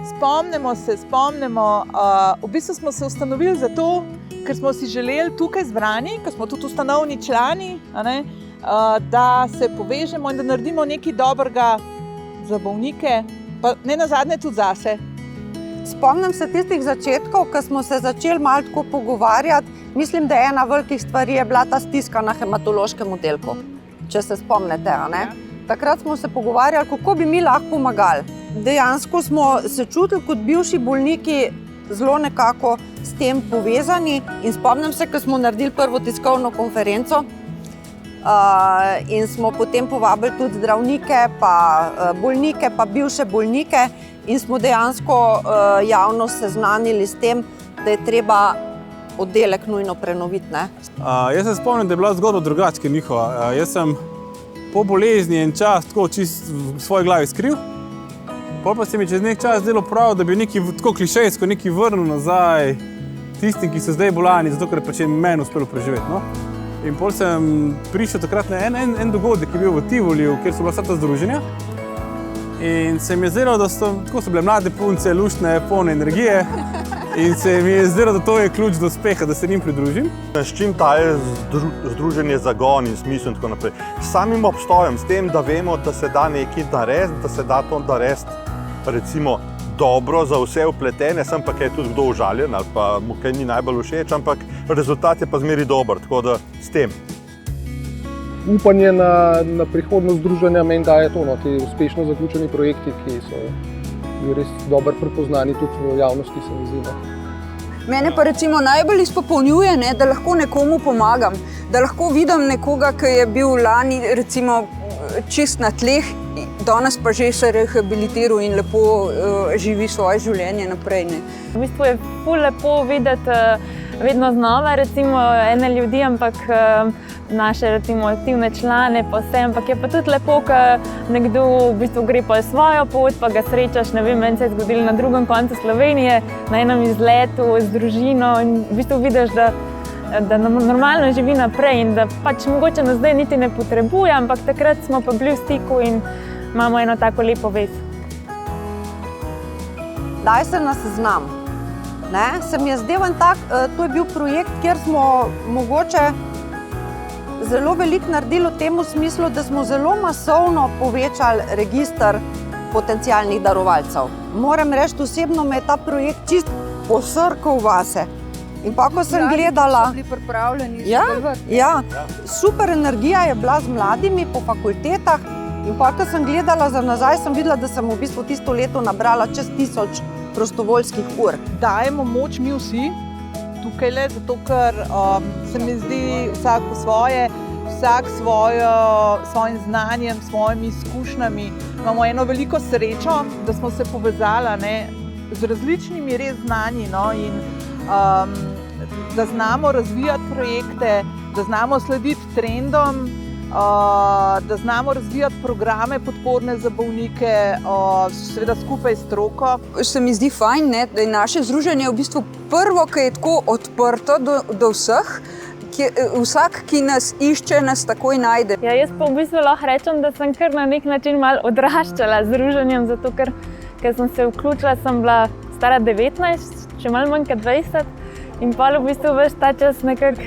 Spomnimo, v bistvu smo se ustanovili zato, ker smo si želeli tukaj zbrani, ker smo tudi ustanovni člani, da se povežemo in da naredimo nekaj dobrega za bolnike, pa ne nazadnje tudi zase. Spomnim se tistih začetkov, ko smo se začeli malo tako pogovarjati. Mislim, da ena velikih stvari je bila ta stiska na hematološkem oddelku, če se spomnite. Takrat smo se pogovarjali, kako bi mi lahko pomagali. Dejansko smo se čutili kot bivši bolniki zelo nekako s tem povezani in spomnim se, ko smo naredili prvo tiskovno konferenco in smo potem povabili tudi zdravnike, pa bolnike, pa bivše bolnike in smo dejansko javnost seznanili s tem, da je treba oddelek nujno prenoviti. Jaz se spomnim, da je bila zgodba drugačna njihova. Jaz sem po bolezni en čas tako čist v svoji glavi skril, pol pa se mi čez nek čas zdelo prav, da bi nekaj tako klišejsko nekaj vrnil nazaj tistim, ki so zdaj bolani, zato ker pač je meni uspelo preživeti. No? In pol sem prišel takrat na en dogodek, ki je bil v Tivoliju, kjer so bila vsa ta združenja. In se mi je zdelo, da so bile mlade punce, luštne, polne energije. In se mi je zdelo, da to je ključ do uspeha, da se njim pridružim. S čim daje združenje zagon in smisel in tako naprej? S samim obstojem, s tem, da vemo, da se da nekaj narediti, da se da to narediti recimo dobro za vse vpletene, sem pa kaj tudi kdo užaljen ali pa mu kaj ni najbolj všeč, ampak rezultat je pa zmeri dober, tako da s tem. Upanje na prihodnost združenja meni daje to, ti uspešno zaključeni projekti, ki so res dobro prepoznani tudi v javnosti, se mi zdi. Mene pa recimo najbolj izpopolnjuje, da lahko nekomu pomagam, da lahko vidim nekoga, ki je bil lani recimo čist na tleh, danes pa že se rehabilitiral in lepo živi svoje življenje naprej. V bistvu je ful lepo videti vedno znova recimo ene ljudi, ampak naše recimo aktivne člane pa vse, ampak je pa tudi lepo, ko nekdo v bistvu gre po svojo pot, pa ga srečaš, ne vem, meni se je zgodilo na drugem koncu Slovenije, na enem izletu z družino in v bistvu vidiš, da normalno živi naprej in da pač mogoče nas zdaj niti ne potrebuje, ampak takrat smo pa bili v stiku in imamo eno tako lepo vez. Daj se na seznam. Se mi je zdel en tak, to je bil projekt, kjer smo mogoče zelo veliko naredili v tem smislu, da smo zelo masovno povečali register potencialnih darovalcev. Moram reči, osebno me je ta projekt čist posrkal vase. In pa, ko sem gledala, so bili pripravljeni. Ja, super energija je bila z mladimi po fakultetah. In pa, ko sem gledala za nazaj, sem videla, da sem v bistvu tisto leto nabrala čez 1000 prostovoljskih ur. Dajemo moč mi vsi tukajle, zato ker se mi zdi vsak po svoje, vsak svojim znanjem, svojimi izkušnjami. Imamo eno veliko srečo, da smo se povezali z različnimi res znanji in da znamo razvijati projekte, da znamo slediti trendom, da znamo razvijati programe podporne za bolnike, seveda skupaj s stroko. Se mi zdi fajn, da je naše združenje v bistvu prvo, ki je tako odprto do vseh. Vsak, ki nas išče, nas takoj najde. Ja, jaz pa v bistvu lahko rečem, da sem kar na nek način malo odraščala z združenjem, zato ker sem se vključila, sem bila stara 19, še malo manj kot 20. In pol v bistvu ves ta čas nekako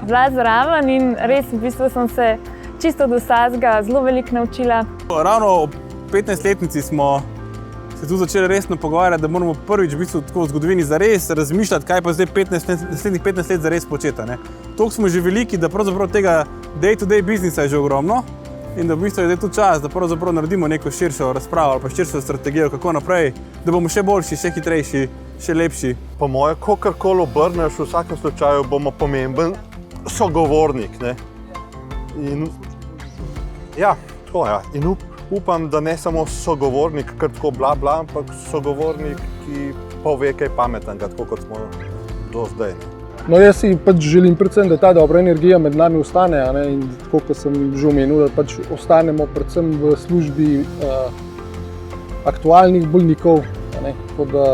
bila zraven in res v bistvu sem se čisto od vsega zelo veliko naučila. Ravno ob 15-letnici smo se tu začeli resno pogovarjati, da moramo prvič v bistvu tako v zgodovini zares razmišljati, kaj pa zdaj naslednjih 15 let zares početi. Toliko smo že veliki, da pravzaprav tega day-to-day biznisa je že ogromno in da v bistvu je zdaj tu čas, da pravzaprav naredimo neko širšo razpravo ali pa širšo strategijo, kako naprej, da bomo še boljši, še hitrejši, še lepši. Po moje, kakorkoli obrneš, v vsakem slučaju bomo pomemben sogovornik. In upam, da ne samo sogovornik, kar tako bla bla, ampak sogovornik, ki pove kaj pametnega, tako kot smo do zdaj. No, jaz si pač želim predvsem, da ta dobra energija med nami ostane, in tako, kot sem že omenil, da pač ostanemo predvsem v službi aktualnih bolnikov. Tako da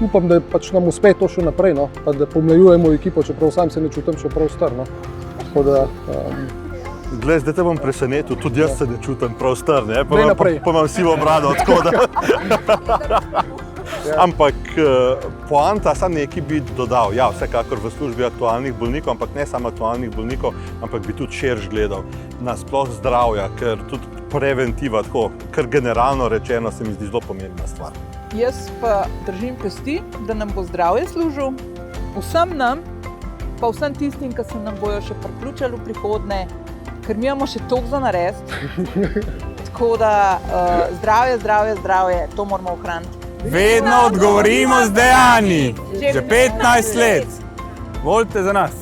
upam, da pač nam uspe to še naprej, pa da pomlajujemo ekipo, čeprav sam se ne čutim še prav star. Tako da Glej, zdaj te bom presenetil, tudi jaz se ne čutim prav star, ne? Daj naprej. Pa imam sivo brado, tako da. Ampak poanta, samo nekaj bi dodal, ja, vsekakor v službi aktualnih bolnikov, ampak ne samo aktualnih bolnikov, ampak bi tudi širš gledal na sploh zdravja, ker tudi preventiva, tako, kar generalno rečeno, se mi zdi zelo pomembna stvar. Jaz pa držim pesti, da nam bo zdravje služil, vsem nam, pa vsem tistim, ki se nam bojo še priključili v prihodnje, ker mi imamo še toliko za narediti. Tako da zdravje, zdravje, zdravje, to moramo ohraniti. Vedno odgovorimo z dejanji. Že 15 let. Volite za nas.